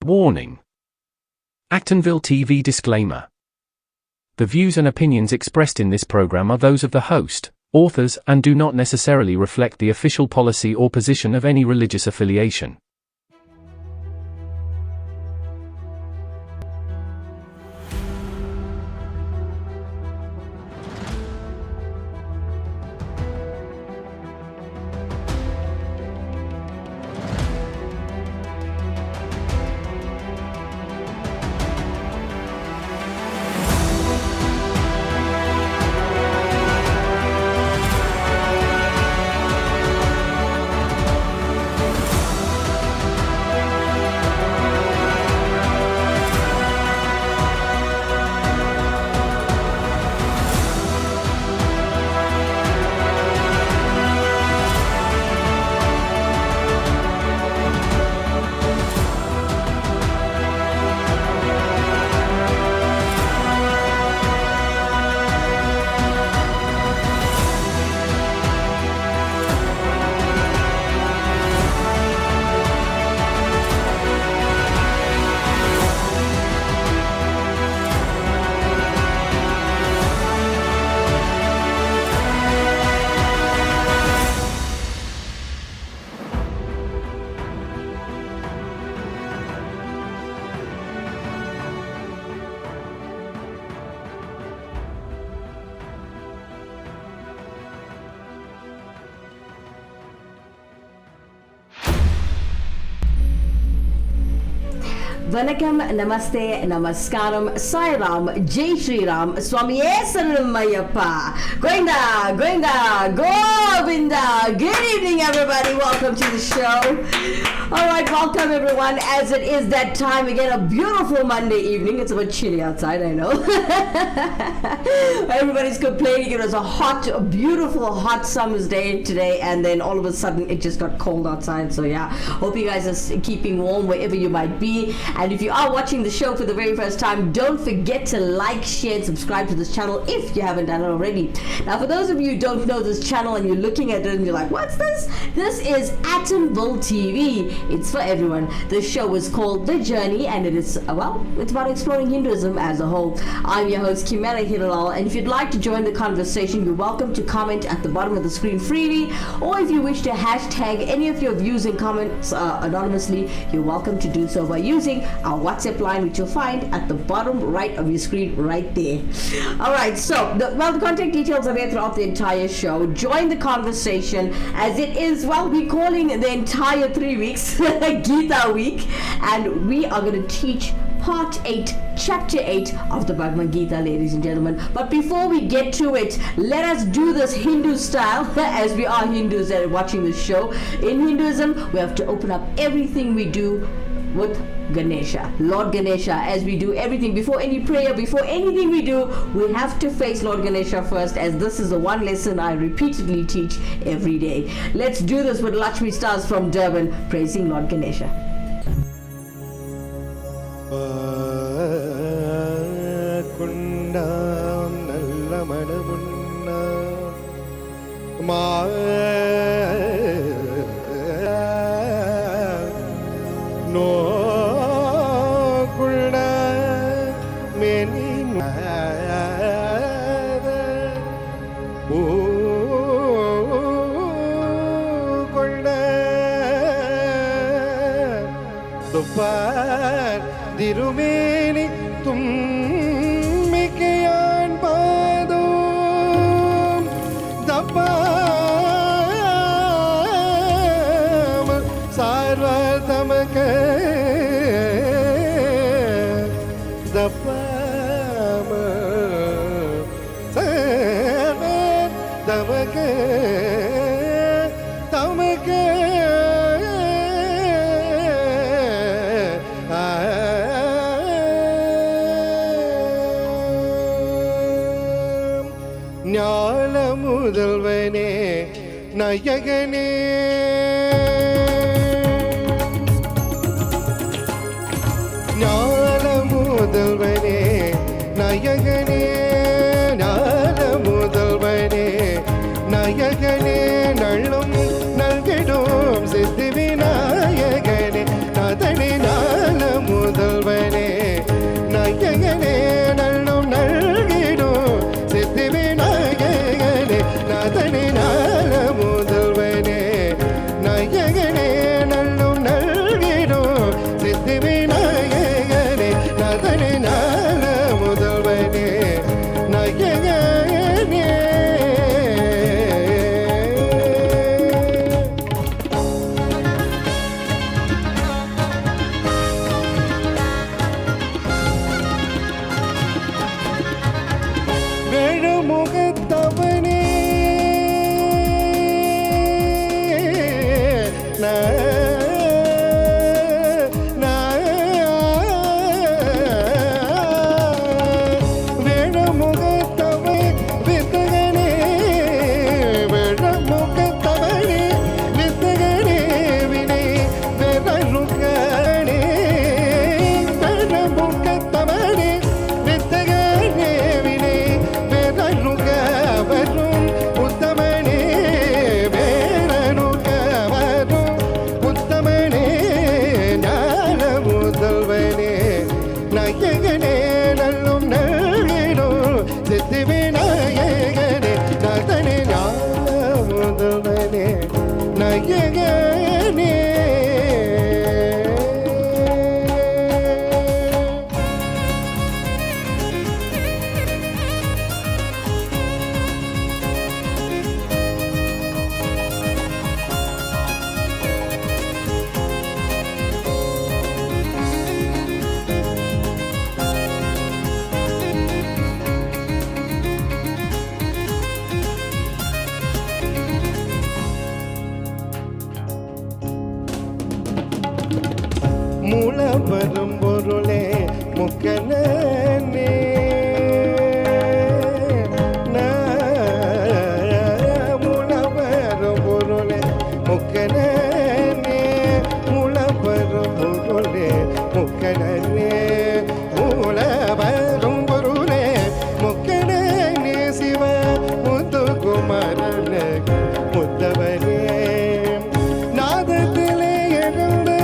Warning. Actonville TV disclaimer. The views and opinions expressed in this program are those of the host, authors, and do not necessarily reflect the official policy or position of any religious affiliation. Vanakkam, Namaste, Namaskaram, Sai Ram, Jai Shri Ram, Swamiye Saranamayappa, Govinda, Govinda, Govinda. Good evening, everybody. Welcome to the show. All right, welcome everyone. As it is that time again, a beautiful Monday evening. It's a bit chilly outside, I know. Everybody's complaining. It was a beautiful, hot summer's day today, and then all of a sudden it just got cold outside. So yeah, hope you guys are keeping warm wherever you might be. And if you are watching the show for the very first time, don't forget to like, share, and subscribe to this channel if you haven't done it already. Now, for those of you who don't know this channel and you're looking at it and you're like, what's this? This is Actonville TV. It's for everyone. This show is called The Journey, and it is, well, it's about exploring Hinduism as a whole. I'm your host, Kimera, Heeralal, and if you'd like to join the conversation, you're welcome to comment at the bottom of the screen freely, or if you wish to hashtag any of your views and comments anonymously, you're welcome to do so by using our WhatsApp line, which you'll find at the bottom right of your screen right there. Alright, so the contact details are there throughout the entire show. Join the conversation, as it is, well, we're calling the entire 3 weeks Geeta week, and we are going to teach part 8, chapter 8 of the Bhagavad Gita, ladies and gentlemen. But before we get to it, let us do this Hindu style, as we are Hindus that are watching this show. In Hinduism, we have to open up everything we do with Ganesha, Lord Ganesha. As we do everything, before any prayer, before anything we do, we have to face Lord Ganesha first, as this is the one lesson I repeatedly teach every day. Let's do this with Lakshmi Stars from Durban, praising Lord Ganesha. Dirumeni tummikiyan padum dapam sarvatamake dapam sarvatamake tamake முதல்வனே நாயகனே ஞான முதல்வனே நாயகனே ஞான முதல்வனே நாயகனே நள்ளும் நல்கிடும் சித்தி விநாயகனே நாதனே ஞான நாயகனே மூலவரும் பொருளே முக்கனே மூலவரும் பொருளே முக்கனே மூலவரும் பொருளே முக்கனே மூலவரும் பொருளே முக்கனே சிவ முத்துக்குமரன முத்தவனே நாதத்திலே எழுந்து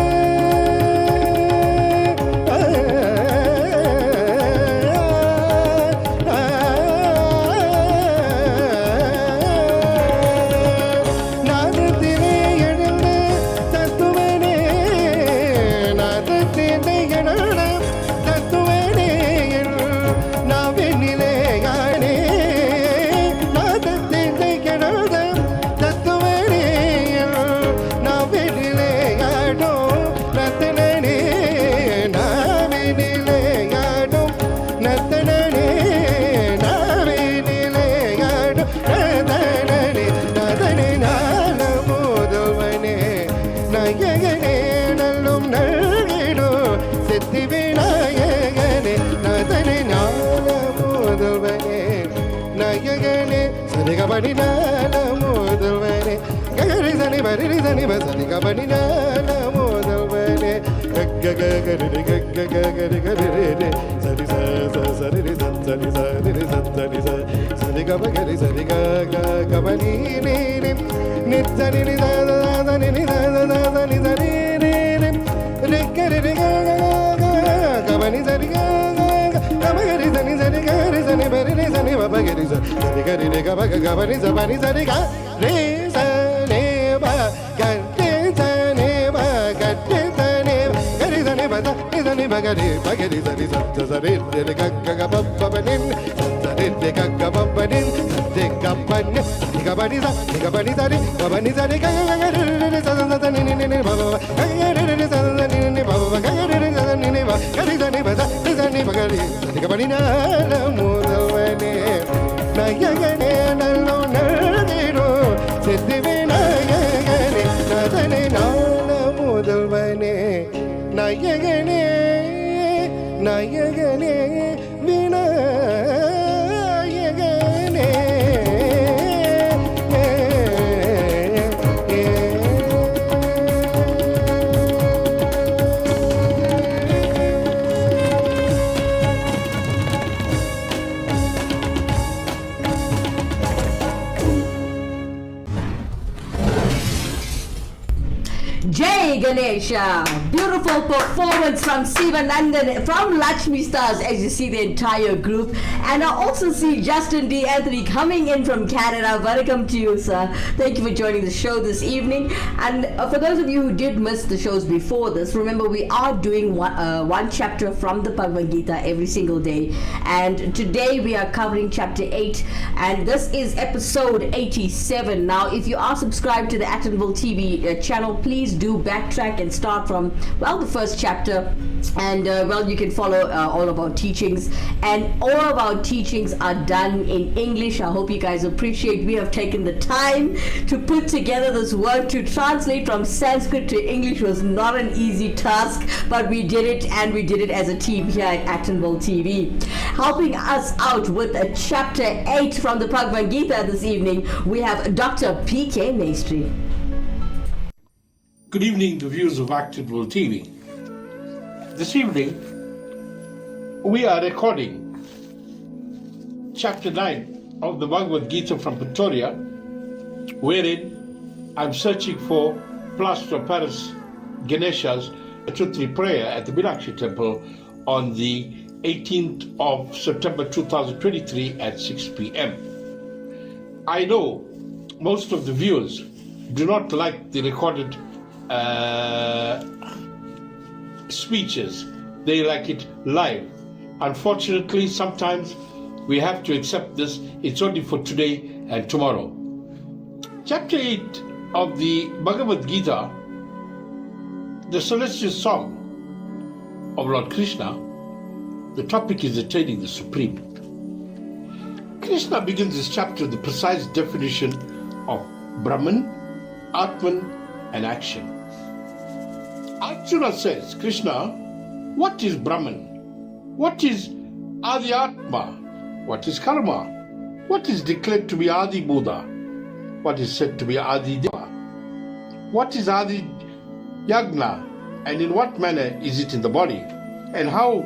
Gabani nala modalvane gagari zani bari zani basani gabani nala modalvane gagagari gagagari gagari zani sa zani zani zani zani zani gabagari zani gabani ni ni zani ni zani ni zani zani ni gagari gabani zani gabagari zani zani gari zani bari zani babagari zani gari ni gabagari zani zani ga re zani ba gari zani ba gari zani gari zani ba zani bagari bagari zani zani zani gagababanin zani gagababanin zani gaban gabani zani gabani zani gabani zani gagari zani ni ni baba gagari zani ni baba gagari zani ni ba gari zani ba zani bagari zani gabani nala modalvane nayagane nallo nalgiro siddhi vinayagane nadane nala modalvane nayagane nayagane vinayagane Jai Ganesha! Beautiful performance from Sivanandan, from Lakshmi Stars, as you see the entire group. And I also see Justin D. Anthony coming in from Canada. Welcome to you, sir. Thank you for joining the show this evening. And for those of you who did miss the shows before this, remember we are doing one chapter from the Bhagavad Gita every single day. And today we are covering chapter 8. And this is episode 87. Now, if you are subscribed to the Actonville TV channel, please do backtrack and start from, well, the first chapter. And well, you can follow all of our teachings, and all of our teachings are done in English. I hope you guys appreciate we have taken the time to put together this work. To translate from Sanskrit to English was not an easy task, but we did it, and we did it as a team here at Actonville TV. Helping us out with chapter 8 from the Bhagavad Gita this evening, we have Dr. P.K. Maestri. Good evening, the viewers of Actonville TV. This evening, we are recording chapter 9 of the Bhagavad Gita from Pretoria, wherein I'm searching for plaster of Paris Ganesha's Chutri prayer at the Meenakshi Temple on the 18th of September 2023 at 6 p.m. I know most of the viewers do not like the recorded speeches. They like it live. Unfortunately, sometimes we have to accept this. It's only for today and tomorrow. Chapter 8 of the Bhagavad Gita, the celestial song of Lord Krishna, the topic is attaining the Supreme. Krishna begins this chapter with the precise definition of Brahman, Atman, and action. Arjuna says, Krishna, what is Brahman? What is Adi Atma? What is Karma? What is declared to be Adi Buddha? What is said to be Adi Deva? What is Adi Yagna? And in what manner is it in the body? And how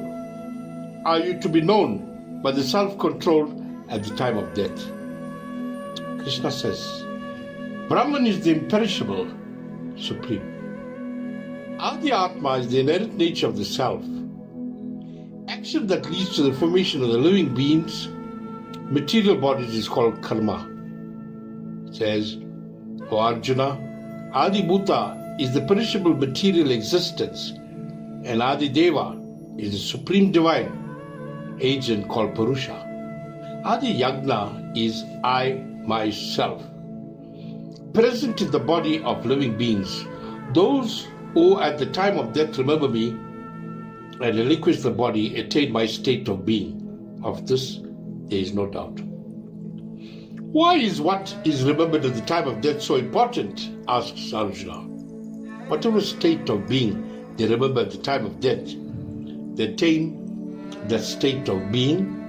are you to be known by the self-control at the time of death? Krishna says, Brahman is the imperishable Supreme. Adi Atma is the inherent nature of the self. Action that leads to the formation of the living beings, material bodies, is called karma. It says, O Arjuna, Adi Bhuta is the perishable material existence, and Adi Deva is the supreme divine agent called Purusha. Adi Yagna is I, myself, present in the body of living beings. Those who at the time of death remember me and relinquish the body attain my state of being. Of this there is no doubt. Why is what is remembered at the time of death so important? Asks Arjuna. Whatever state of being they remember at the time of death, they attain that state of being.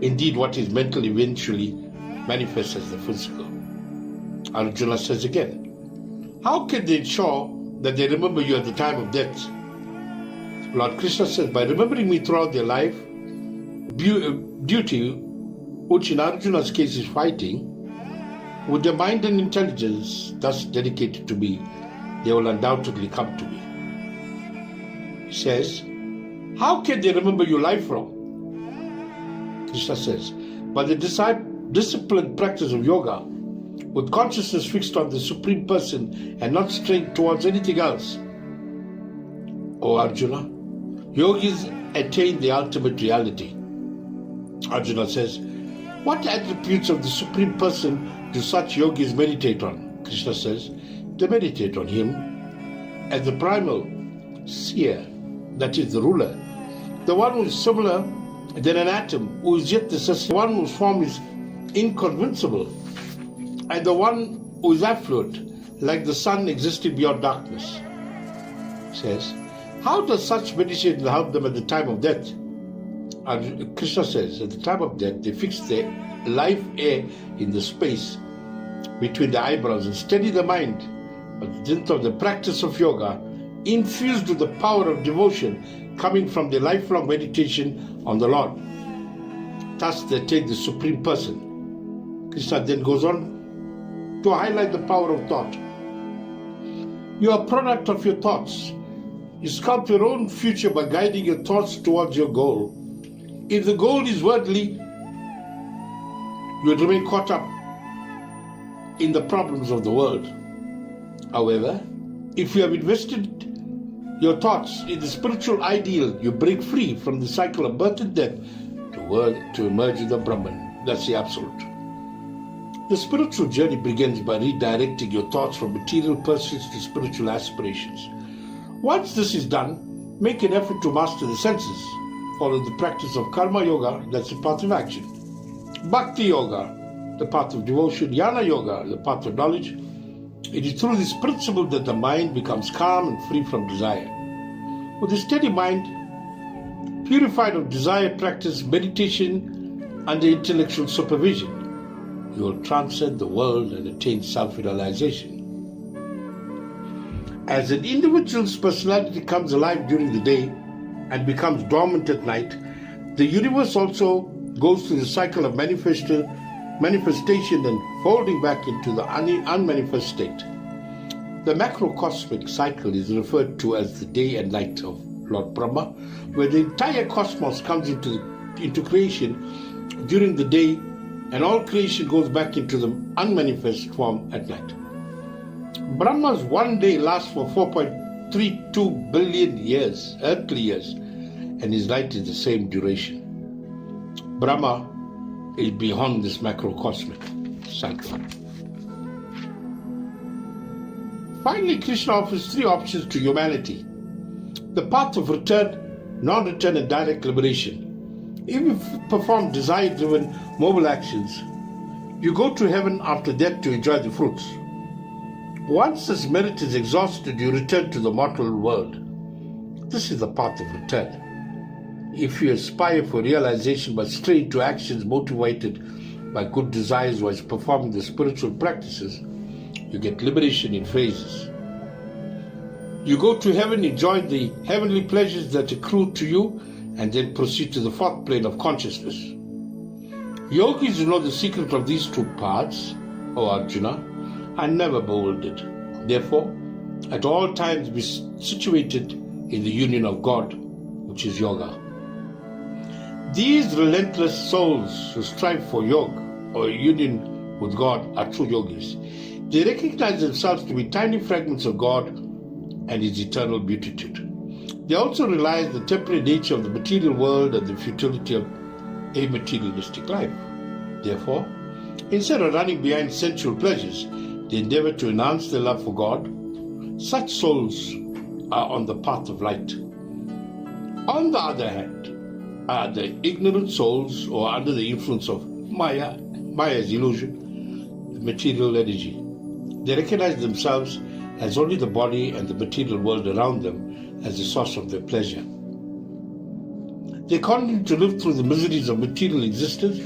Indeed, what is mental eventually manifests as the physical. Arjuna says again, how can they ensure that they remember you at the time of death? Lord Krishna says, by remembering me throughout their life, duty, which in Arjuna's case is fighting, with their mind and intelligence thus dedicated to me, they will undoubtedly come to me. He says, how can they remember you lifelong? Krishna says, by the disciplined practice of yoga, with consciousness fixed on the Supreme Person and not straying towards anything else. O Arjuna, yogis attain the ultimate reality. Arjuna says, what attributes of the Supreme Person do such yogis meditate on? Krishna says, they meditate on Him as the primal seer, that is the ruler, the one who is similar than an atom, who is yet the one whose form is inconvincible, and the one who is affluent, like the sun existing beyond darkness. Says, how does such meditation help them at the time of death? And Krishna says, at the time of death, they fix their life air in the space between the eyebrows and steady the mind by the dint of the practice of yoga, infused with the power of devotion coming from the lifelong meditation on the Lord. Thus they attain the Supreme Person. Krishna then goes on to highlight the power of thought. You are a product of your thoughts. You sculpt your own future by guiding your thoughts towards your goal. If the goal is worldly, you would remain caught up in the problems of the world. However, if you have invested your thoughts in the spiritual ideal, you break free from the cycle of birth and death to emerge in the Brahman. That's the absolute. The spiritual journey begins by redirecting your thoughts from material pursuits to spiritual aspirations. Once this is done, make an effort to master the senses. Follow the practice of karma yoga, that's the path of action. Bhakti yoga, the path of devotion. Jnana yoga, the path of knowledge. It is through this principle that the mind becomes calm and free from desire. With a steady mind, purified of desire, practice meditation under intellectual supervision. You will transcend the world and attain self-realization. As an individual's personality comes alive during the day and becomes dormant at night, the universe also goes through the cycle of manifestation and folding back into the unmanifest state. The macrocosmic cycle is referred to as the day and night of Lord Brahma, where the entire cosmos comes into creation during the day and all creation goes back into the unmanifest form at night. Brahma's one day lasts for 4.32 billion years, earthly years, and his light is the same duration. Brahma is beyond this macrocosmic cycle. Finally, Krishna offers three options to humanity: the path of return, non-return, and direct liberation. If you perform desire-driven mobile actions, you go to heaven after death to enjoy the fruits. Once this merit is exhausted, you return to the mortal world. This is the path of return. If you aspire for realization but stray into actions motivated by good desires while performing the spiritual practices, you get liberation in phases. You go to heaven, enjoy the heavenly pleasures that accrue to you, and then proceed to the fourth plane of consciousness. Yogis who know the secret of these two paths, O Arjuna, are never bewildered. Therefore, at all times be situated in the union of God, which is yoga. These relentless souls who strive for yoga or union with God are true yogis. They recognize themselves to be tiny fragments of God and His eternal beatitude. They also realize the temporary nature of the material world and the futility of a materialistic life. Therefore, instead of running behind sensual pleasures, they endeavor to enhance their love for God. Such souls are on the path of light. On the other hand, are the ignorant souls who are under the influence of Maya's illusion, the material energy. They recognize themselves as only the body and the material world around them as the source of their pleasure. They continue to live through the miseries of material existence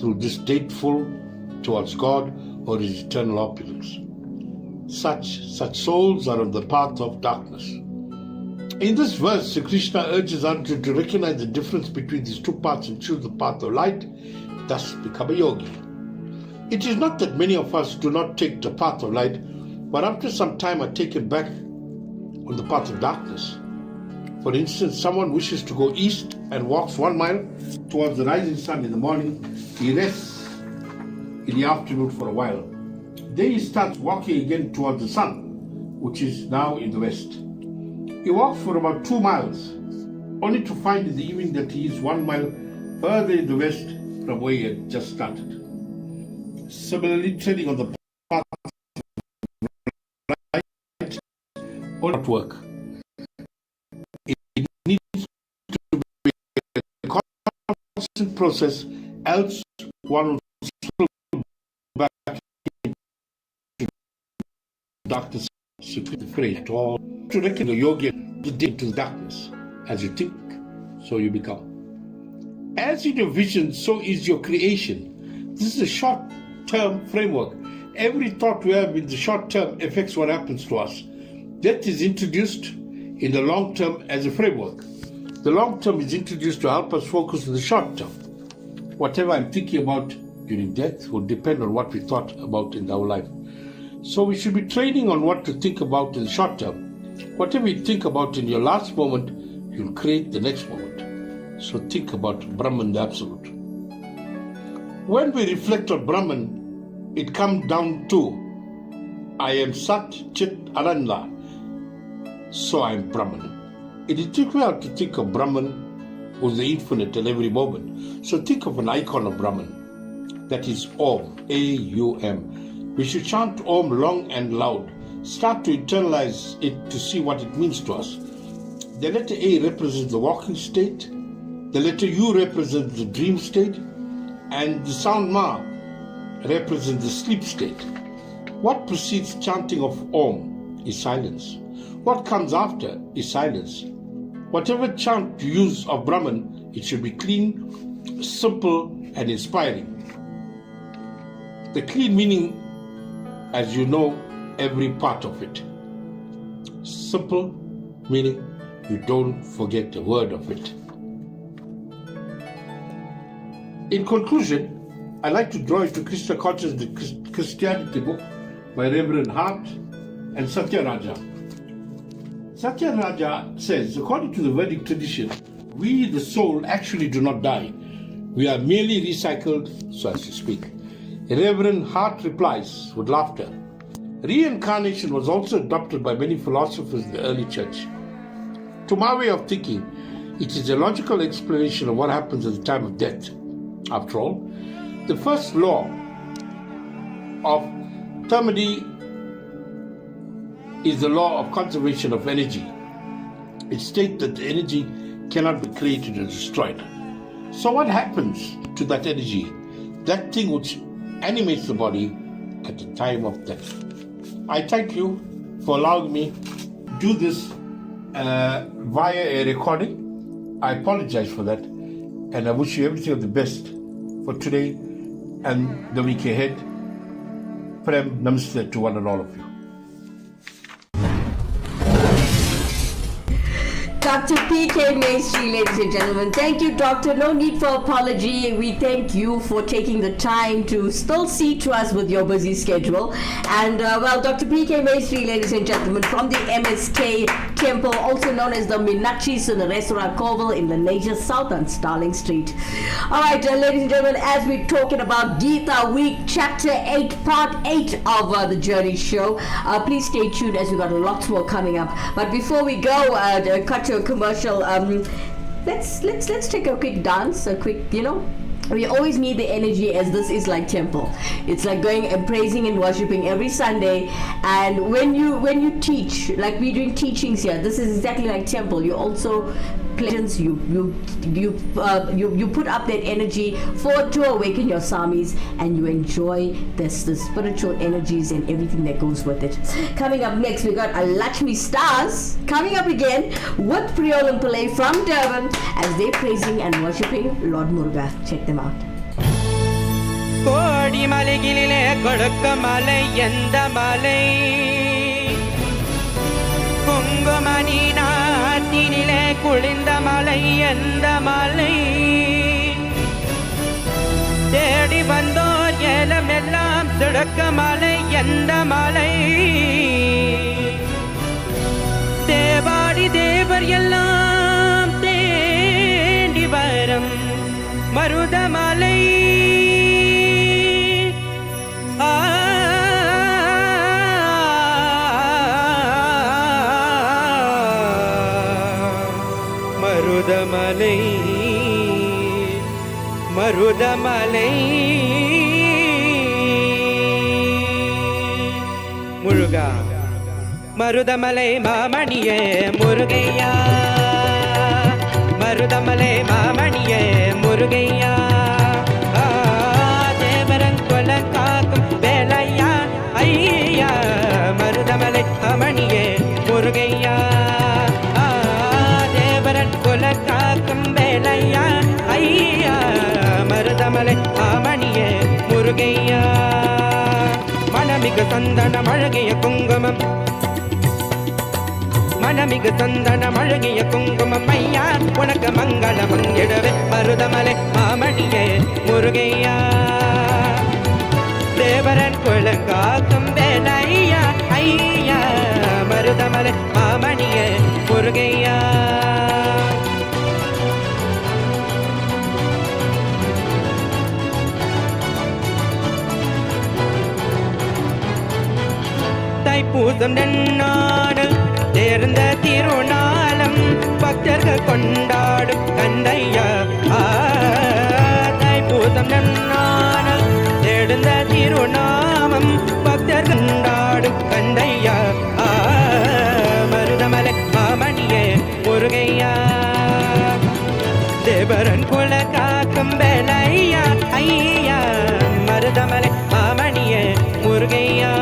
through disdainful towards God or His eternal opulence. Such souls are on the path of darkness. In this verse, Sri Krishna urges Arjuna to recognize the difference between these two paths and choose the path of light, thus become a yogi. It is not that many of us do not take the path of light, but after some time are taken back on the path of darkness. For instance, someone wishes to go east and walks 1 mile towards the rising sun in the morning. He rests in the afternoon for a while. Then he starts walking again towards the sun, which is now in the west. He walks for about 2 miles, only to find in the evening that he is 1 mile further in the west from where he had just started. Similarly, treading on the path of light will not work. It needs to be a constant process, else one will slip back into darkness, afraid at all. To reckon the yogi into the darkness. As you think, so you become. As in your vision, so is your creation. This is a short-term framework. Every thought we have in the short term affects what happens to us. Death is introduced in the long term as a framework. The long term is introduced to help us focus on the short term. Whatever I'm thinking about during death will depend on what we thought about in our life. So we should be training on what to think about in the short term. Whatever you think about in your last moment, you'll create the next moment. So think about Brahman, the Absolute. When we reflect on Brahman, it comes down to, I am Sat Chit Ananda, so I am Brahman. It is difficult to think of Brahman who is the infinite at every moment. So think of an icon of Brahman. That is Om, A-U-M. We should chant Om long and loud. Start to internalize it to see what it means to us. The letter A represents the walking state, the letter U represents the dream state, and the sound Ma represents the sleep state. What precedes chanting of Om is silence. What comes after is silence. Whatever chant you use of Brahman, it should be clean, simple, and inspiring. The clean meaning, as you know, every part of it. Simple meaning you don't forget a word of it. In conclusion, I'd like to draw you to Krishna Consciousness Christianity book by Reverend Hart and Satyaraja. Satyaraja says, according to the Vedic tradition, we, the soul, actually do not die. We are merely recycled, so as to speak. Reverend Hart replies with laughter, Reincarnation was also adopted by many philosophers in the early church. To my way of thinking, it is a logical explanation of what happens at the time of death. After all, the first law of thermody is the law of conservation of energy. It states that the energy cannot be created or destroyed. So what happens to that energy, that thing which animates the body at the time of death? I thank you for allowing me to do this via a recording. I apologize for that, and I wish you everything of the best for today and the week ahead. Prem Namaste to one and all of you. Dr. P.K. Maestri, ladies and gentlemen. Thank you, Doctor. No need for apology. We thank you for taking the time to still see to us with your busy schedule. And, Dr. P.K. Maestri, ladies and gentlemen, from the MSK Temple, also known as the Meenakshi in the Restaurant Koval in Malaysia South on Starling Street. All right, ladies and gentlemen, as we're talking about Geeta Week, Chapter 8, Part 8 of the Journey Show, please stay tuned as we've got lots more coming up. But before we go, cut to a commercial, let's take a quick dance, a quick, we always need the energy, as this is like temple. It's like going and praising and worshiping every Sunday. And when you teach, like we're doing teachings here, this is exactly like temple. You also pleasance, you put up that energy to awaken your samis, and you enjoy the spiritual energies and everything that goes with it. Coming up next, we got a Lakshmi Stars coming up again with Priyol and Pillai from Durban as they're praising and worshipping Lord Muruga. Check them out. கோடி மலைகளிலே கொடுக்க மலை எந்த மலை குங்குமணி நாட்டினிலே குளிர்ந்த மலை எந்த மலை தேடி வந்தோர் ஏலமெல்லாம் சிடக்க மலை எந்த மலை தேவாடி தேவர் எல்லாம் தேடி வரும் மருதமலை மருதமலை மருதமலை முருகா மருதமலை மாமணியே முருகையா மருதமலை மாமணியே முருகையா தேவரன் கொல காக்கும் வேலையா ஐயா மருதமலை மாமணியே முருகையா தேவரன் கொல காக்கும் வேலையா ஐயா மருதமலை மாமணியே முருகையா மனமிகு சந்தனம் அழகிய குங்குமம் மனமிகு சந்தனம் அழகிய குங்குமம் ஐயா உனக்கு மங்களம் இடவே மருதமலை மாமணியே முருகையா தேவரன் குலங்காக்கும் வேலையா ஐயா மருதமலை மாமணியே முருகையா தைப்பூசம் நன்னாடு தேர்ந்த திருநாளம் பக்தர்கள் கொண்டாடும் கண்டையா தைப்பூசம் நன்னாடு தேர்ந்த திருநாமம் பக்தர்கள் கொண்டாடும் கண்டையா மருதமலை மாமணியே முருகையா தேவரன் குல காக்கும் வேலையா ஐயா மருதமலை மாமணியே முருகையா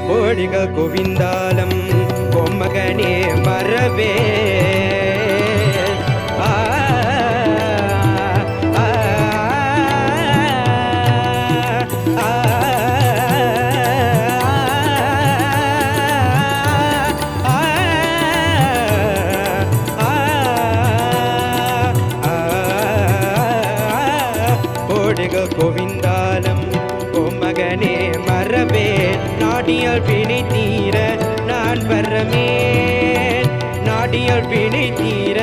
கோடிகள் கோவிந்தாலம் பொம்மகனே மரவே கோடிகள் கோவிந்தாலம் பொம்மகனே மரவே நாடியால் வினை தீர நான் வரமேன் அடியால் வினை தீர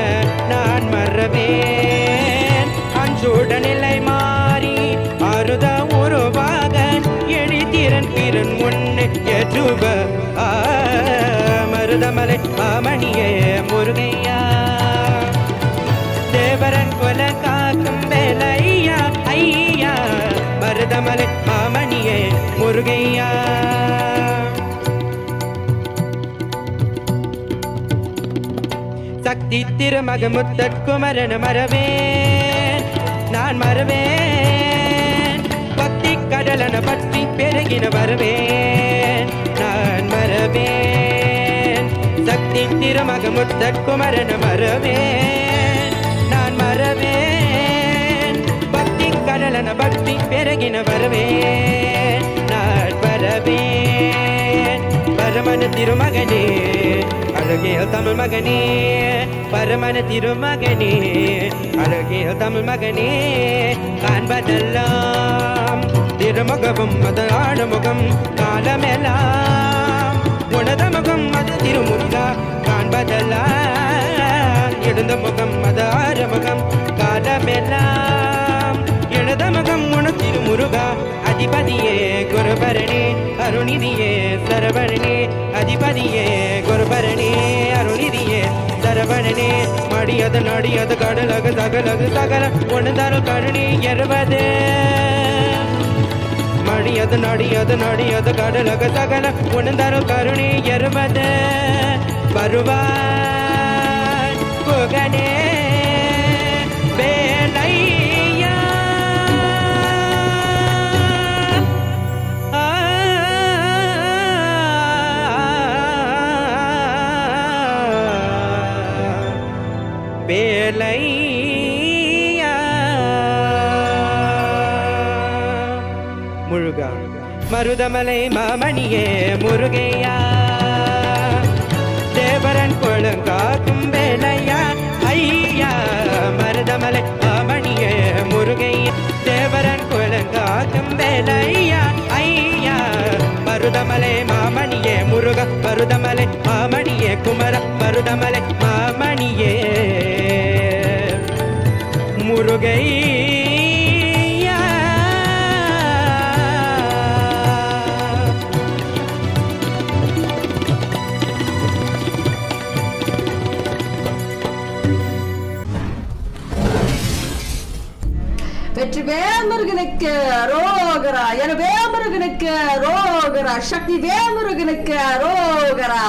நான் மறவேன் அஞ்சோட நிலை மாறி அருத உருவாக எழித்திறன் பிறன் முன்னே ஏற்றுவ மருதமலை மாமணியே முருகையா தேவரன் கொல காக்கும் வேலையா ஐயா மருதமலை மாமணியே முருகையா சக்தி திருமக முத்தற்குமரன் மறவேன் நான் மறவேன் பக்தி கடலன பற்றி பெருகின வருவேன் நான் மறவேன் சக்தி திருமக முத்தற்குமரன் மறவேன் நான் மறவேன் பக்தி கடலன பற்றி பெருகின வருவேன் நான் வரவேன் பரமன திருமகனே அழகிய தமிழ் மகனே பரமன திருமகனே அழகிய தமிழ் மகனே காண்பதெல்லாம் திருமுகமும் அது ஆடுமுகம் காலமெல்லாம் உனத முகம் அது திருமுருகா காண்பதெல்லாம் எழுந்த முகம் அது ஆறுமுகம் காலமெல்லாம் எழுத முகம் உன திருமுருகா அதிபதியே குருபரணி அருணிதியே சரவணனே அதிபதியே குருபரணி அருணிதியே சரவணனே மடியது நடியது கடலகு சகலகு சகல ஒன்று கருணி எறுவது மடியது நடியது நடியது கடலகு சகல ஒன்று கருணி எறுவது வருவாய் புகனே வேலையா வேலையா முருகா மருதமலை மாமணியே முருகையா தேவரன் கொழுங்காக்கும் வேலையா ஐயா மருதமலை மாமணியே முருகையா தேவரன் கொழுங்காக்கும் வேலையா ஐயா மருதமலை மாமணியே முருக மருதமலை மாமணியே குமர மருதமலை மாமணியே முருகையா வெற்றிவேல் முருகனுக்கு ரோகரா எனவேல் முருகனுக்கு ரோகரா சக்தி வேல் முருகனுக்கு ரோகரா.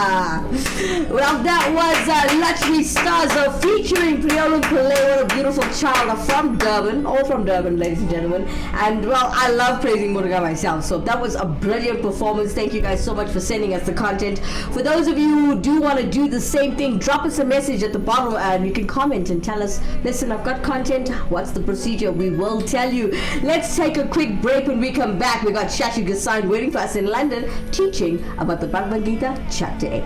Well, that was Lakshmi Stars featuring Priyolum Pillai. What a beautiful child from Durban, all from Durban, ladies and gentlemen. And well, I love praising Muruga myself, so that was a brilliant performance. Thank you guys so much for sending us the content. For those of you who do want to do the same thing, drop us a message at the bottom and you can comment and tell us, listen, I've got content, what's the procedure? We will tell you. Let's take a quick break. When we come back, we got Shashi Gasan waiting for us in London, teaching about the Bhagavad Gita, chapter 8.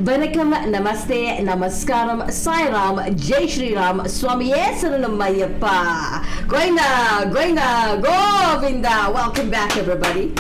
Vanakkam, Namaste, Namaskaram, Sai Ram, Jai Shri Ram, Swamiye Saranamayappa. Goinda, Govinda. Welcome back, everybody.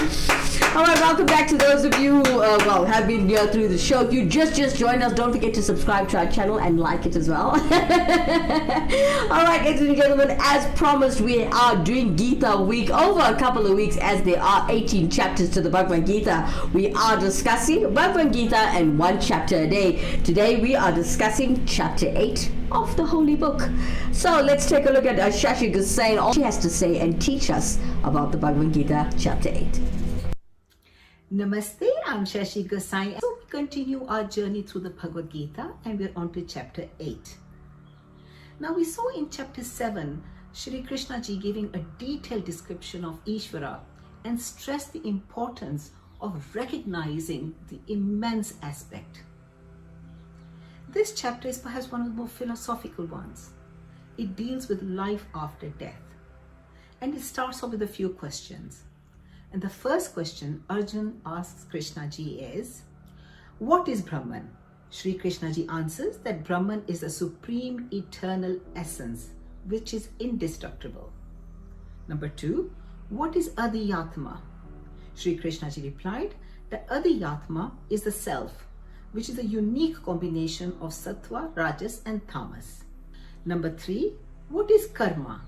All right, welcome back to those of you who have been here through the show. If you just joined us, don't forget to subscribe to our channel and like it as well. All right, ladies and gentlemen, as promised, we are doing Geeta week over a couple of weeks, as there are 18 chapters to the Bhagavad Gita. We are discussing Bhagavad Gita and one chapter a day. Today we are discussing chapter 8 of the holy book. So let's take a look at Shashi Gossain, all she has to say and teach us about the Bhagavad Gita chapter 8. Namaste, I'm Shashi Gossain. So we continue our journey through the Bhagavad Gita and we're on to chapter 8. Now we saw in chapter 7, Shri Krishna ji giving a detailed description of Ishvara and stressed the importance of recognizing the immense aspect. This chapter is perhaps one of the more philosophical ones. It deals with life after death. And it starts off with a few questions. And the first question Arjun asks Krishna ji is, what is Brahman? Shri Krishna ji answers that Brahman is the supreme eternal essence, which is indestructible. Number 2, what is Adiyatma? Shri Krishna ji replied that Adiyatma is the self, which is a unique combination of Sattva, Rajas and Tamas. Number 3, what is Karma?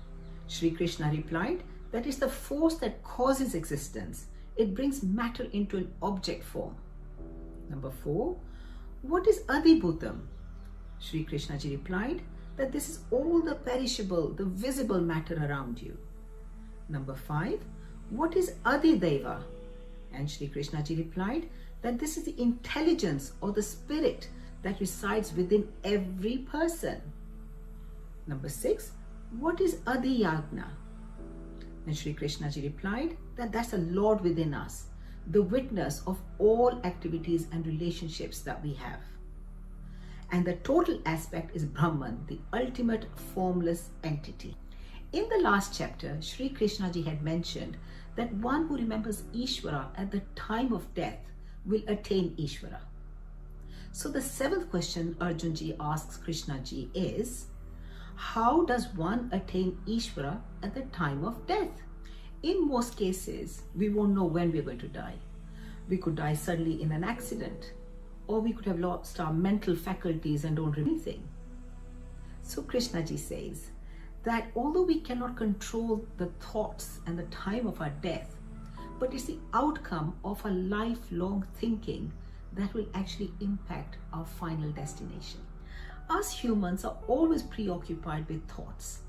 Shri Krishna replied that is the force that causes existence. It brings matter into an object form. Number 4, what is Adibhutam? Shri Krishna ji replied that this is all the perishable, the visible matter around you. Number 5, what is Adideva? And Shri Krishna ji replied that this is the intelligence or the spirit that resides within every person. Number 6, what is Adiyagna? And Shri Krishna ji replied that that's the Lord within us, the witness of all activities and relationships that we have. And the total aspect is Brahman, the ultimate formless entity. In the last chapter, Shri Krishna ji had mentioned that one who remembers Ishvara at the time of death will attain Ishvara. So the 7th question Arjun ji asks Krishna ji is, how does one attain Ishvara at the time of death? In most cases, we won't know when we're going to die. We could die suddenly in an accident, or we could have lost our mental faculties and don't remember anything. So Krishna ji says that although we cannot control the thoughts and the time of our death, but it's the outcome of a lifelong thinking that will actually impact our final destination. Us humans are always preoccupied with thoughts.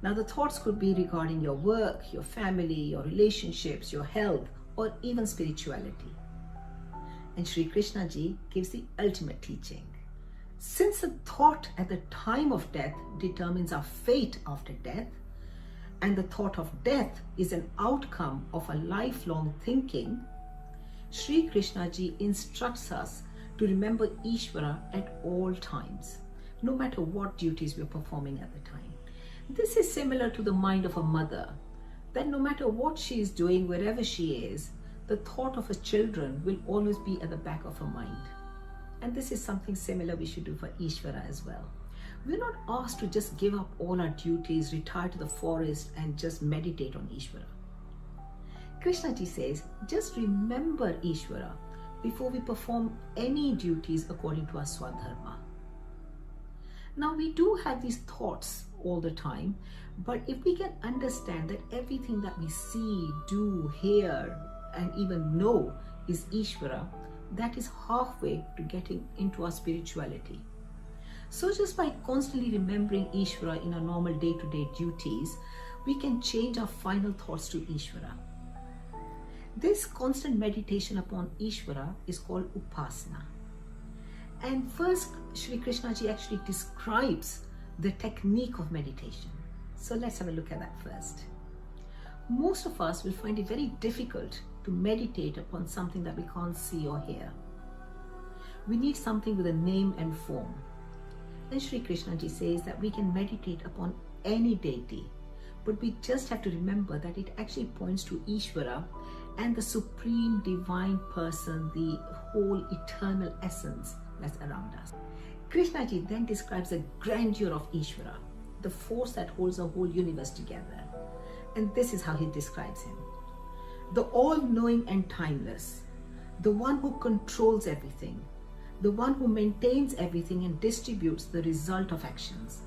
Now the thoughts could be regarding your work, your family, your relationships, your health, or even spirituality. And Shri Krishna ji gives the ultimate teaching. Since the thought at the time of death determines our fate after death, and the thought of death is an outcome of a lifelong thinking, Shri Krishna ji instructs us to remember Ishvara at all times, no matter what duties we are performing at the time. This is similar to the mind of a mother, that no matter what she is doing, wherever she is, the thought of her children will always be at the back of her mind. And this is something similar we should do for Ishvara as well. We're not asked to just give up all our duties, retire to the forest and just meditate on Ishvara. Krishna ji says, just remember Ishvara before we perform any duties according to our Swadharma. Now we do have these thoughts all the time, but if we can understand that everything that we see, do, hear, and even know is Ishvara, that is halfway to getting into our spirituality. So just by constantly remembering Ishvara in our normal day-to-day duties, we can change our final thoughts to Ishvara. This constant meditation upon Ishvara is called Upasana. And first, Shri Krishna ji actually describes the technique of meditation. So let's have a look at that first. Most of us will find it very difficult to meditate upon something that we can't see or hear. We need something with a name and form. Then Shri Krishna ji says that we can meditate upon any deity, but we just have to remember that it actually points to Ishvara and the supreme divine person, the whole eternal essence that's around us. Krishnaji then describes the grandeur of Ishvara, the force that holds the whole universe together. And this is how he describes him: the all-knowing and timeless, the one who controls everything, the one who maintains everything and distributes the result of actions,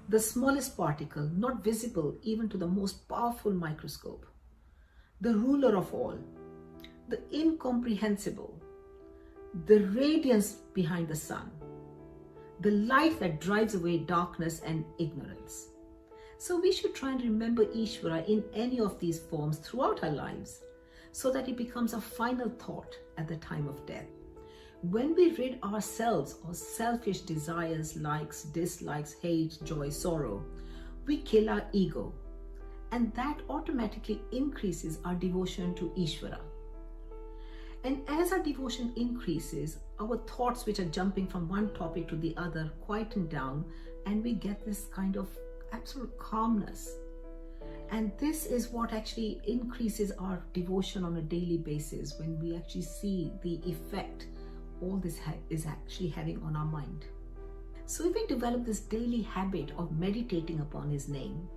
the smallest particle, not visible even to the most powerful microscope, the ruler of all, the incomprehensible, the radiance behind the sun, the light that drives away darkness and ignorance. So we should try and remember Ishvara in any of these forms throughout our lives, so that it becomes a final thought at the time of death. When we rid ourselves of selfish desires, likes, dislikes, hate, joy, sorrow, we kill our ego, and that automatically increases our devotion to Ishvara. And as our devotion increases, our thoughts, which are jumping from one topic to the other, quieten down, and we get this kind of absolute calmness. And this is what actually increases our devotion on a daily basis, when we actually see the effect all this is actually having on our mind. So if we develop this daily habit of meditating upon his name,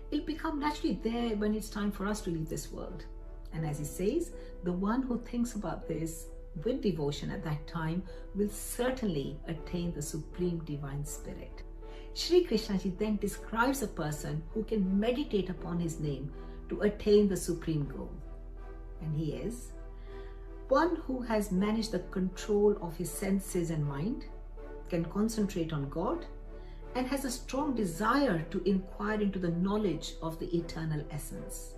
it'll become naturally there when it's time for us to leave this world. And as he says, the one who thinks about this with devotion at that time will certainly attain the supreme divine spirit. Shri Krishnaji then describes a person who can meditate upon his name to attain the supreme goal. And he is one who has managed the control of his senses and mind, can concentrate on God, and has a strong desire to inquire into the knowledge of the eternal essence.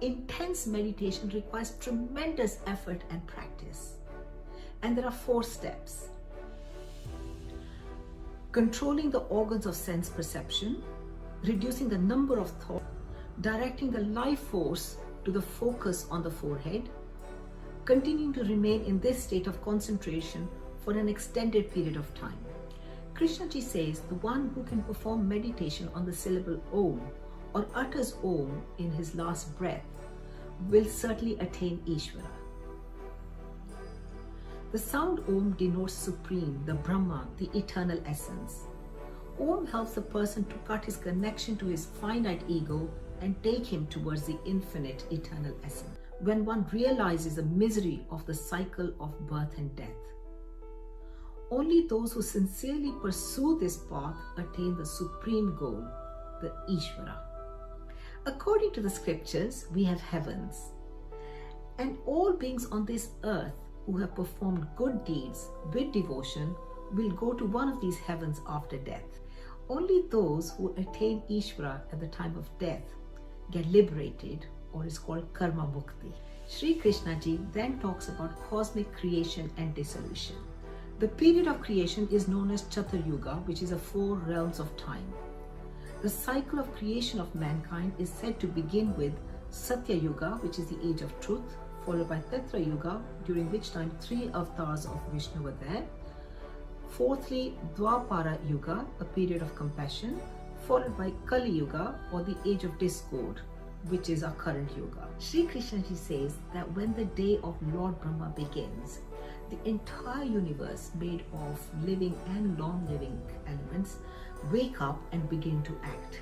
Intense meditation requires tremendous effort and practice. And there are 4 steps. Controlling the organs of sense perception, reducing the number of thoughts, directing the life force to the focus on the forehead, continuing to remain in this state of concentration for an extended period of time. Krishnaji says the one who can perform meditation on the syllable Om or utters Om in his last breath will certainly attain Ishvara. The sound Om denotes supreme, the Brahma, the eternal essence. Om helps the person to cut his connection to his finite ego and take him towards the infinite eternal essence. When one realizes the misery of the cycle of birth and death, only those who sincerely pursue this path attain the supreme goal, the Ishvara. According to the scriptures, we have heavens, and all beings on this earth who have performed good deeds with devotion will go to one of these heavens after death. Only those who attain Ishvara at the time of death get liberated, or is called karma mukti. Shri Krishnaji then talks about cosmic creation and dissolution. The period of creation is known as Chatur Yuga, which is 4 realms of time. The cycle of creation of mankind is said to begin with Satya Yuga, which is the age of truth, followed by Tetra Yuga, during which time 3 avatars of Vishnu were there. Fourthly, Dwapara Yuga, a period of compassion, followed by Kali Yuga, or the age of discord, which is our current Yuga. Shri Krishnaji says that when the day of Lord Brahma begins, the entire universe made of living and non-living elements wake up and begin to act.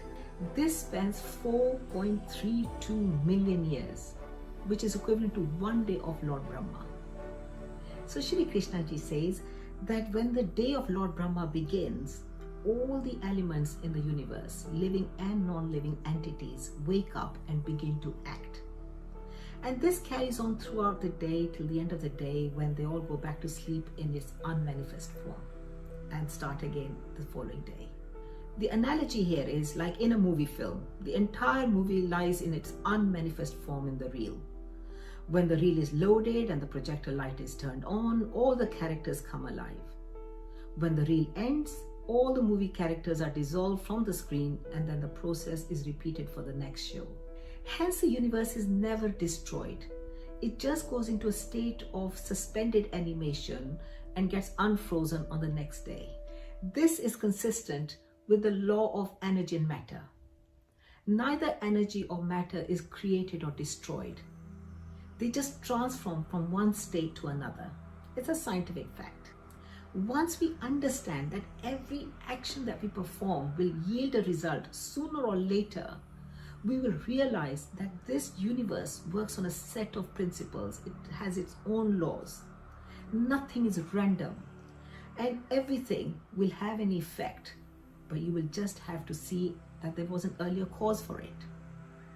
This spans 4.32 million years, which is equivalent to 1 day of Lord Brahma. So Shri Krishnaji says that when the day of Lord Brahma begins, all the elements in the universe, living and non-living entities, wake up and begin to act. And this carries on throughout the day till the end of the day, when they all go back to sleep in its unmanifest form and start again the following day. The analogy here is like in a movie film. The entire movie lies in its unmanifest form in the reel. When the reel is loaded and the projector light is turned on, all the characters come alive. When the reel ends, all the movie characters are dissolved from the screen, and then the process is repeated for the next show. Hence, the universe is never destroyed. It just goes into a state of suspended animation and gets unfrozen on the next day. This is consistent with the law of energy and matter. Neither energy or matter is created or destroyed. They just transform from one state to another. It's a scientific fact. Once we understand that every action that we perform will yield a result sooner or later, we will realize that this universe works on a set of principles. It has its own laws. Nothing is random, and everything will have an effect, but you will just have to see that there was an earlier cause for it.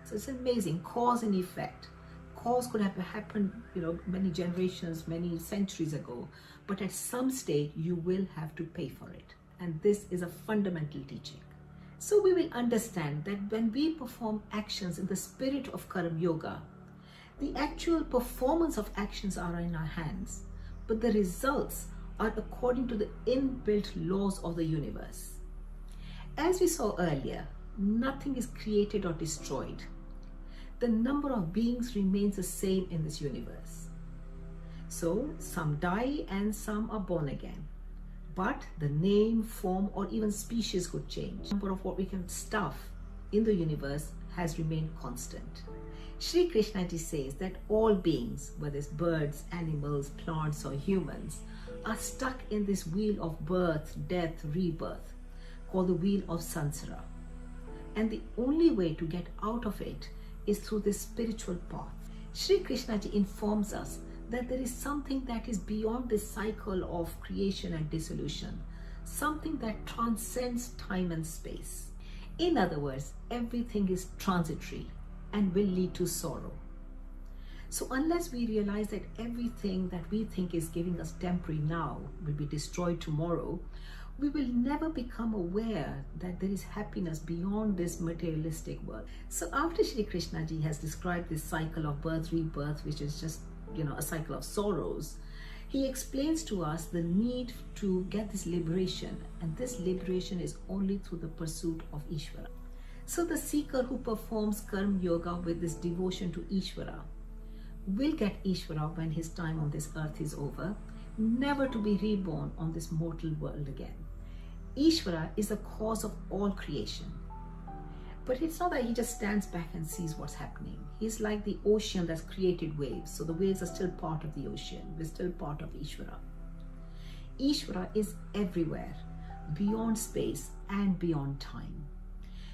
So it's amazing, cause and effect. Cause could have happened, many generations, many centuries ago, but at some stage you will have to pay for it. And this is a fundamental teaching. So we will understand that when we perform actions in the spirit of Karma Yoga, the actual performance of actions are in our hands, but the results are according to the inbuilt laws of the universe. As we saw earlier, nothing is created or destroyed. The number of beings remains the same in this universe. So some die and some are born again. But the name, form, or even species could change. The number of what we can stuff in the universe has remained constant. Sri Krishna ji says that all beings, whether it's birds, animals, plants, or humans, are stuck in this wheel of birth, death, rebirth, called the wheel of samsara. And the only way to get out of it is through this spiritual path. Sri Krishna ji informs us that there is something that is beyond this cycle of creation and dissolution, something that transcends time and space. In other words, everything is transitory and will lead to sorrow. So unless we realize that everything that we think is giving us temporary now will be destroyed tomorrow, we will never become aware that there is happiness beyond this materialistic world. So after Sri Krishna ji has described this cycle of birth, rebirth, which is just a cycle of sorrows, he explains to us the need to get this liberation, and this liberation is only through the pursuit of Ishvara. So the seeker who performs Karma Yoga with this devotion to Ishvara will get Ishvara when his time on this earth is over, never to be reborn on this mortal world again. Ishvara is the cause of all creation. But it's not that he just stands back and sees what's happening. He's like the ocean that's created waves. So the waves are still part of the ocean. We're still part of Ishvara. Ishvara is everywhere, beyond space and beyond time.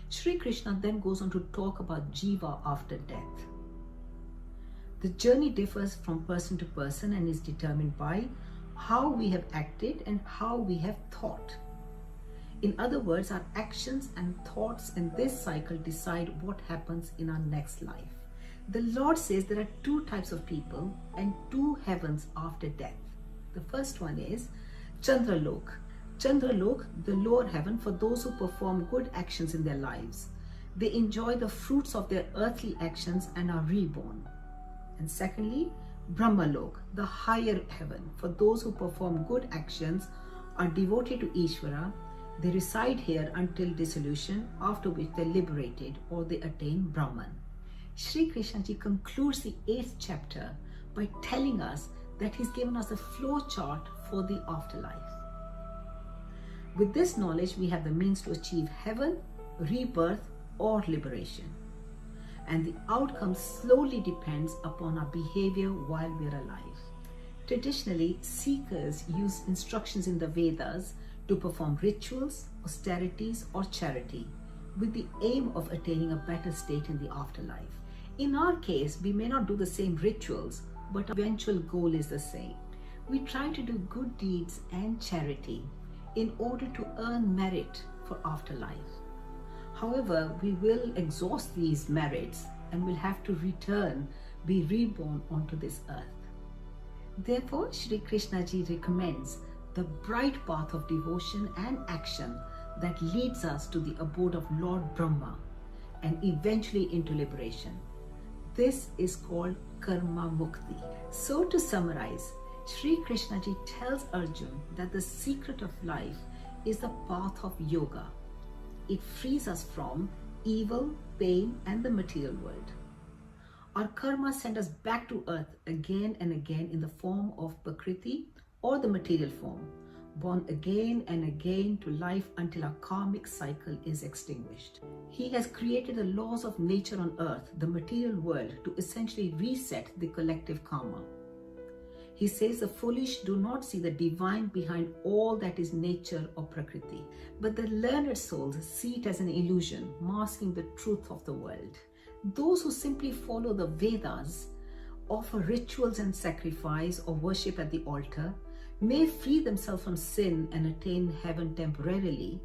Sri Krishna then goes on to talk about Jiva after death. The journey differs from person to person and is determined by how we have acted and how we have thought. In other words, our actions and thoughts in this cycle decide what happens in our next life. The Lord says there are two types of people and two heavens after death. The first one is Chandralok. Chandralok, the lower heaven for those who perform good actions in their lives. They enjoy the fruits of their earthly actions and are reborn. And secondly, Brahmalok, the higher heaven for those who perform good actions, are devoted to Ishvara. They reside here until dissolution, after which they're liberated or they attain Brahman. Sri Krishna ji concludes the 8th chapter by telling us that he's given us a flow chart for the afterlife. With this knowledge, we have the means to achieve heaven, rebirth, or liberation. And the outcome slowly depends upon our behavior while we're alive. Traditionally, seekers use instructions in the Vedas to perform rituals, austerities, or charity with the aim of attaining a better state in the afterlife. In our case, we may not do the same rituals, but our eventual goal is the same. We try to do good deeds and charity in order to earn merit for afterlife. However, we will exhaust these merits and will have to return, be reborn onto this earth. Therefore, Sri Krishna ji recommends the bright path of devotion and action that leads us to the abode of Lord Brahma and eventually into liberation. This is called Karma Mukti. So to summarize, Sri Krishna ji tells Arjun that the secret of life is the path of yoga. It frees us from evil, pain, and the material world. Our karma send us back to earth again and again in the form of Prakriti or the material form, born again and again to life until our karmic cycle is extinguished. He has created the laws of nature on earth, the material world, to essentially reset the collective karma. He says the foolish do not see the divine behind all that is nature or prakriti, but the learned souls see it as an illusion, masking the truth of the world. Those who simply follow the Vedas, offer rituals and sacrifice or worship at the altar, may free themselves from sin and attain heaven temporarily,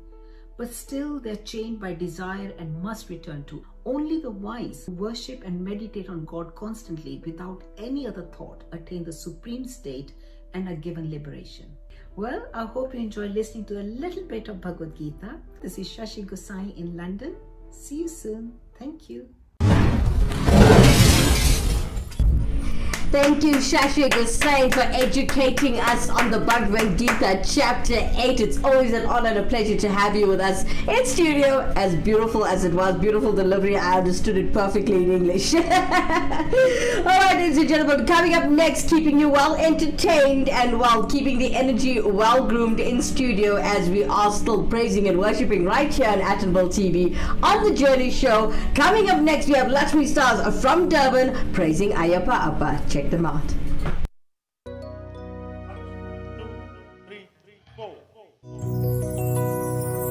but still they are chained by desire and must return to. Only the wise who worship and meditate on God constantly without any other thought attain the supreme state and are given liberation. Well, I hope you enjoy listening to a little bit of Bhagavad Gita. This is Shashi Gosai in London. See you soon. Thank you. Thank you, Shashi Gosai, for educating us on the Bhagavad Gita, Chapter 8. It's always an honor and a pleasure to have you with us in studio. As beautiful as it was, beautiful delivery, I understood it perfectly in English. All right, ladies and gentlemen, coming up next, keeping you well entertained and while keeping the energy well groomed in studio as we are still praising and worshipping right here on Attenville TV on The Journey Show. Coming up next, we have Lakshmi Stars from Durban praising Ayappa Appa. Check them out. 1, 2, 3, 4.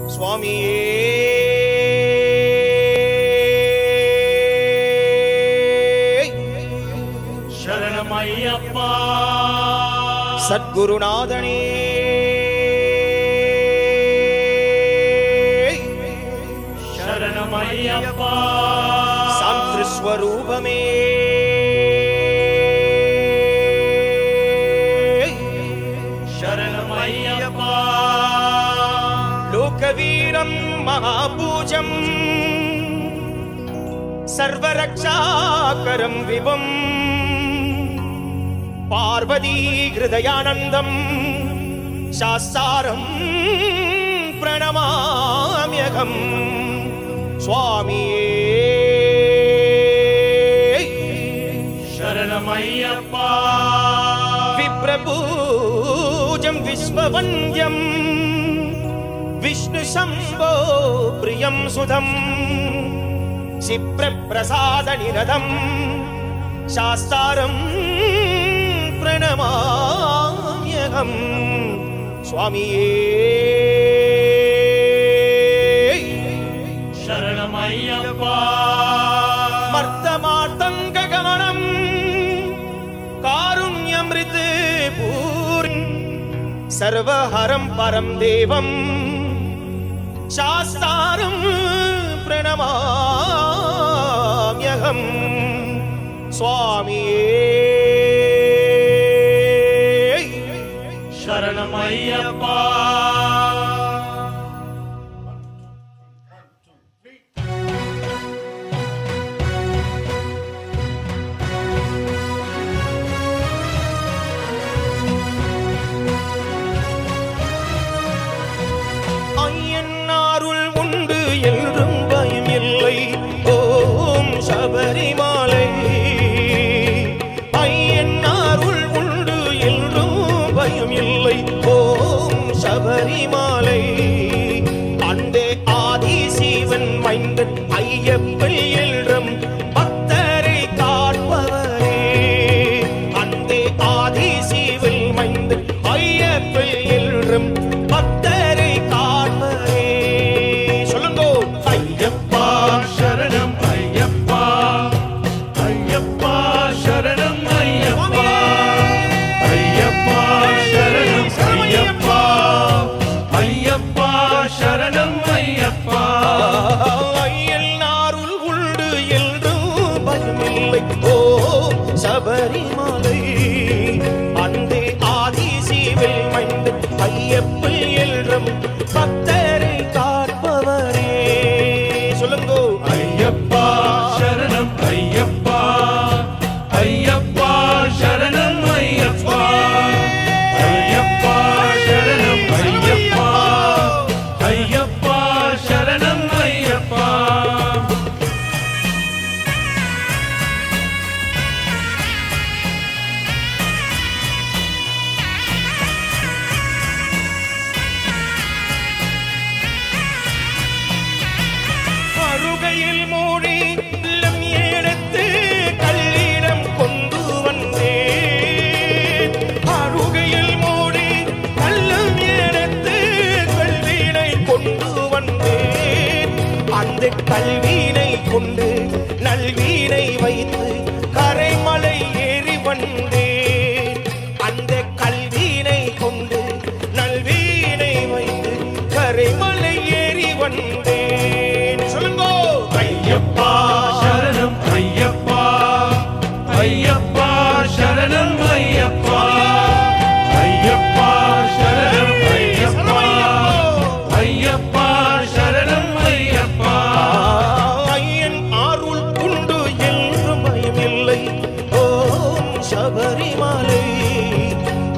Swami Sharanamayappa Sadgurunadane Sharanamayappa Samtriswarupame लोकवीरं महापूजं सर्वरक्षाकरं विभुं Parvati हृदयानन्दं शास्तारं प्रणमाम्यहं स्वामी शरणमय्यप्पा विप्रपूजं विश्ववन्द्यं विष्णु शम्भो प्रियं सुधं क्षिप्रप्रसाद निरतं शास्तारं प्रणमाम्यहं स्वामी शरणमय्यप्पा मर्तमार्तङ्गगमनं कारुण्यमृत पूर्णं सर्वहरं परं देवं शास्तारं प्रणमाम्यहं स्वामी शरणमय्यप्पा शबरिमालै ஐயனாருள் உண்டு என்றும் பயம் இல்லை ஓம் சபரிமாலை அண்டே ஆதி சிவன் மைந்தன் ஐயப்பன் என்றும் பக்தரை காட்பவரே அண்டே ஆதி சிவன் மைந்தன் ஐயப்பன் என்றும் பக்தரை காட்பவரே சொல்லுங்கோ ஐயப்பா சரணம் ஐயப்பா கல்வினை கொண்டு நல்வீனை வைத்து கரைமலை ஏறி வந்தேன். அந்த கல்வினை கொண்டு நல்வீனை வைத்து கரைமலை ஏறி வந்தேன். சொல்லுங்க. ஐயப்பா சரணம் ஐயப்பா, ஐயப்பா சரணம் ஐயப்பா, ஐயப்பா சரணம் ஐயப்பா, ஐயப்பா சரணம் ஐயப்பா. ஐயன் அருள் உண்டு என்று பயமில்லை. ஓம் சபரிமலை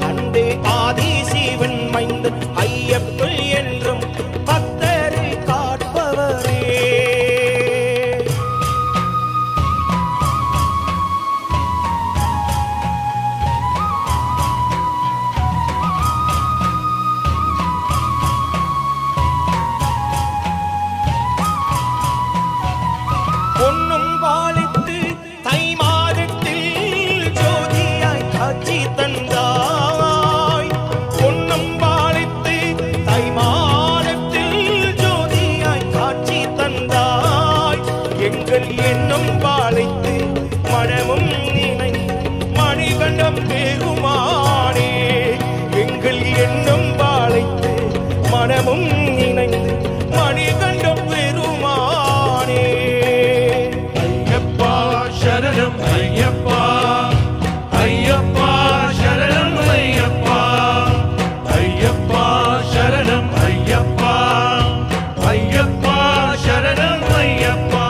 அண்டே ஆதி சிவன் மைந்தன் ஐயப்பன் என்றும் பக்தரை காட்பவரே. பொன்னும் பாலித்து தை மாதத்தில் ஜோதியாய் காட்சி தந்தாய். பொன்னும் பாலித்து தை மாதத்தில் ஜோதியாய் காட்சி தந்தாய். எங்கள் எண்ணம் பாலித்து மனமும் நினைந்து மணிகண்டம் பெருமானே. எங்கள் எண்ணம் பாலித்து மனமும் நினைந்து மணிகண்டம் பெருமானே. ஐயப்பா சரணம் ஐயப்பா, ஐயப்பா சரணம் ஐயப்பா, ஐயப்பா சரணம் ஐயப்பா, ஐயப்பா சரணம் ஐயப்பா.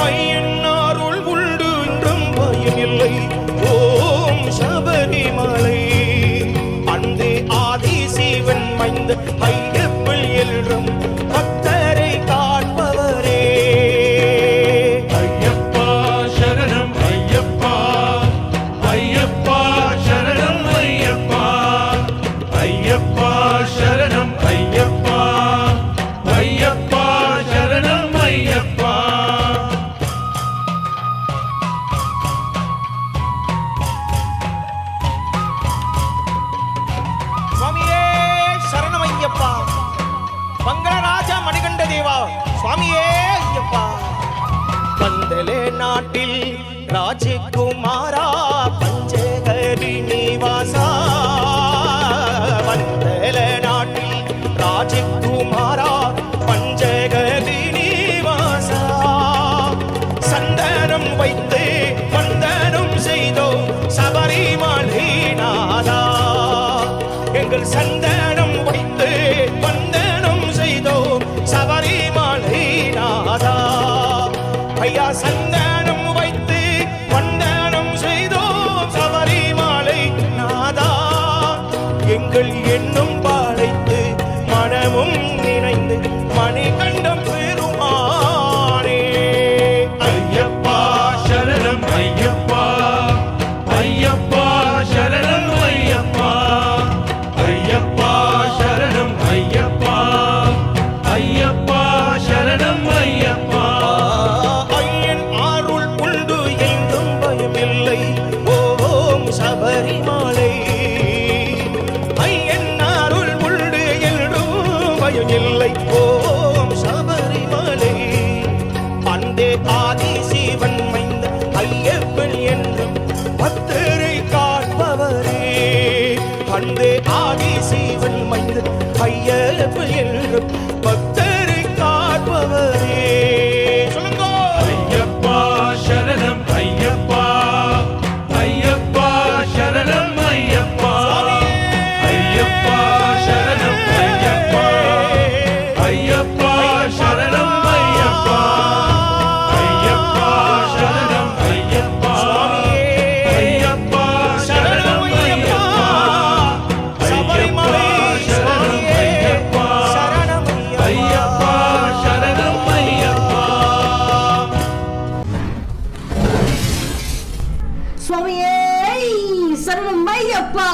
ஐயன் அருள் உண்டு என்றும் பயமில்லை. ஓம் சபரிமலை அந்தே ஆதி சிவன் மைந்த ஐயப்பன் என்றும் பக்தரை காட்பவரே. ஐயப்பா சரணம் ஐயப்பா, ஐயப்பா சரணம் ஐயப்பா, ஐயப்பா சரணம் ஐயப்பா, ஐயப்பா சரணம் ஐயப்பா. சுவாமியே சரணம் ஐயப்பா. மங்களராஜா மணிகண்ட தேவா சுவாமியே ஐயப்பா. பந்தலே நாட்டில் ராஜகுமாரா பஞ்சகரி நிவாசா. பந்தலே நாட்டில் ராஜகுமாரா பஞ்சகரி நிவாசா. சந்தனம் வைத்து வந்தனம் செய்தோம் சபரிமலை நாதா. எங்கள் சந்தனம் வைத்து வந்தனம் செய்தோம் சபரிமலை நாதா. ஐயா சந்தனம் வைத்து வந்தனம் செய்தோம் சபரிமலை நாதா. எங்கள் எண்ணம் பாழைத்து மனமும் நினைந்து மணிகண்டம் பெருமானே. ஐயப்பா சரணம் ஐயப்பா, ஐயப்பா சரணம் ஐயப்பா, ஐயப்பா சரணம் ஐயப்பா, ஐயப்பா சரணம் ஐயப்பா. ஐயன் அருள் உண்டு என்றும் பயமில்லை. ஓம் சபரிமலை ஐயன் அருள் உண்டு என்றும் பயமில்லை. ஓம் சபரிமலை அண்டே ஆதி சிவன் மைந்த ஐயப்பன் என்றும் பக்தரை காட்பவரே. அண்டே ஆதி சிவன் மைந்த ஐயப்பன் என்றும் பக்தரை காட்பவரே. சொல்லுங்க. ஐயப்பா சரணம் ஐயப்பா, ஐயப்பா சரணம் ஐயப்பா, ஐயப்பா சரணம் ஐயப்பா, ஐயப்பா சரணம் ஐயப்பா, ஐயப்பா சரணம் ஐயப்பா, ஐயப்பா சரணம் ஐயப்பா, சபரிமலை சரணம் ஐயப்பா, சரணம் ஐயப்பா சரணம் Ayyappa. Swamiye Sarvamayappa!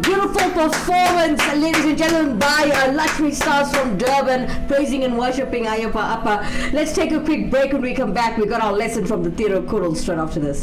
Beautiful performance, ladies and gentlemen, by Lakshmi Stars from Durban, praising and worshipping Ayappa Appa. Let's take a quick break. When we come back, we got our lesson from the Thero Kurul straight after this.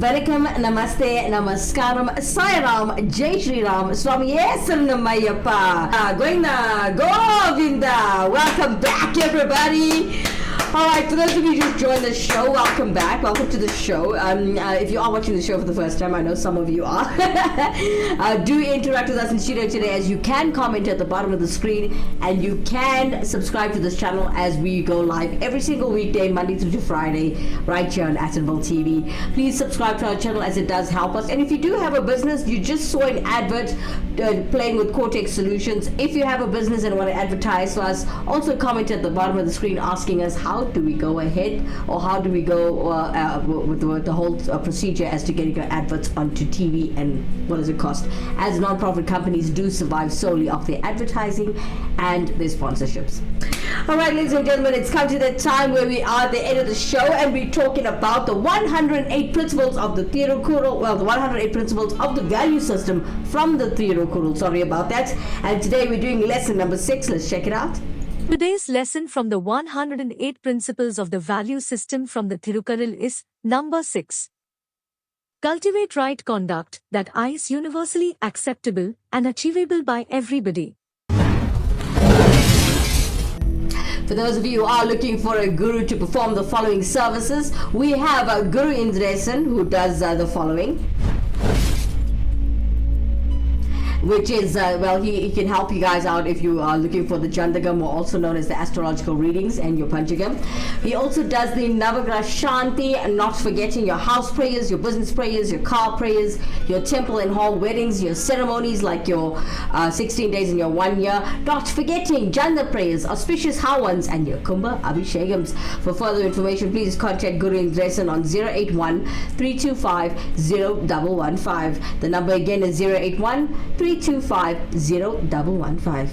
Vanakkam, Namaste, Namaskaram, Sairam, Jai Shri Ram, Swami Saranamayappa, Goinda, Govinda. Welcome back, everybody. Alright, for those of you who just joined the show, welcome back. Welcome to the show. If you are watching the show for the first time, I know some of you are. Do interact with us in studio today, as you can comment at the bottom of the screen, and you can subscribe to this channel as we go live every single weekday, Monday through to Friday, right here on Attenville TV. Please subscribe to our channel, as it does help us. And if you do have a business, you just saw an advert playing with Cortex Solutions. If you have a business and want to advertise for us, also comment at the bottom of the screen asking us how do we go ahead, or how do we go with the whole procedure as to getting your adverts onto TV, and what does it cost, as non-profit companies do survive solely off their advertising and their sponsorships. Alright, ladies and gentlemen, it's come to that time where we are at the end of the show, and we're talking about the 108 principles of the Thirukural, well, the 108 principles of the value system from the Thirukural, sorry about that. And today we're doing lesson number 6. Let's check it out. Today's lesson from the 108 principles of the value system from the Thirukural is number 6. Cultivate right conduct that is universally acceptable and achievable by everybody. For those of you who are looking for a guru to perform the following services, we have a Guru Indresan who does the following. Which is, well, he can help you guys out if you are looking for the Jandagam, or also known as the astrological readings, and your Panchagam. He also does the Navagraha Shanti, not forgetting your house prayers, your business prayers, your car prayers, your temple and hall weddings, your ceremonies like your 16 days and your 1 year, not forgetting Janda prayers, auspicious Hawans, and your Kumbha Abhishekams. For further information, please contact Guru Indresan on 081 325 0115. The number again is 081 325 0115.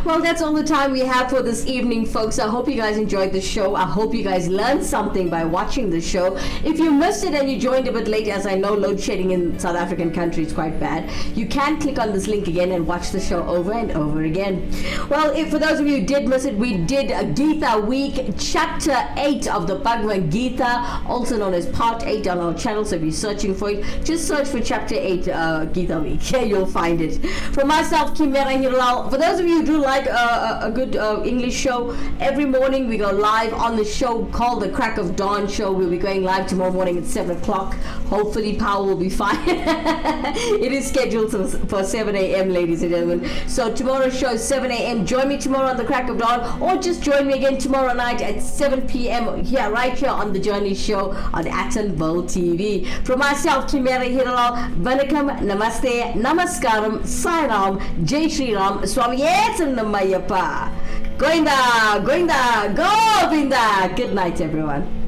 Well, that's all the time we have for this evening, folks. I hope you guys enjoyed the show. I hope you guys learned something by watching the show. If you missed it and you joined a bit late, as I know load shedding in South African country is quite bad, you can click on this link again and watch the show over and over again. Well, if for those of you who did miss it, we did a Geeta week, chapter 8 of the Bhagavad Gita, also known as part 8 on our channel. So if you're searching for it, just search for chapter 8 Geeta week. Yeah, you'll find it. For myself, Kimera, Heeralal. For those of you who do like a good English show, every morning we go live on the show called the Crack of Dawn show. We'll be going live tomorrow morning at 7 o'clock. Hopefully power will be fine. It is scheduled for 7 a.m. ladies and gentlemen. So tomorrow's show is 7 a.m. Join me tomorrow on the Crack of Dawn, or just join me again tomorrow night at 7 p.m. here, right here on the Journey Show on Attenville TV. For myself, Kimera, Heeralal, Vanakkam, Namaste, Namaskaram, Sairam, Jai Shri Ram, Swami Saranamayappa, Goinda, Govinda. Good night, everyone.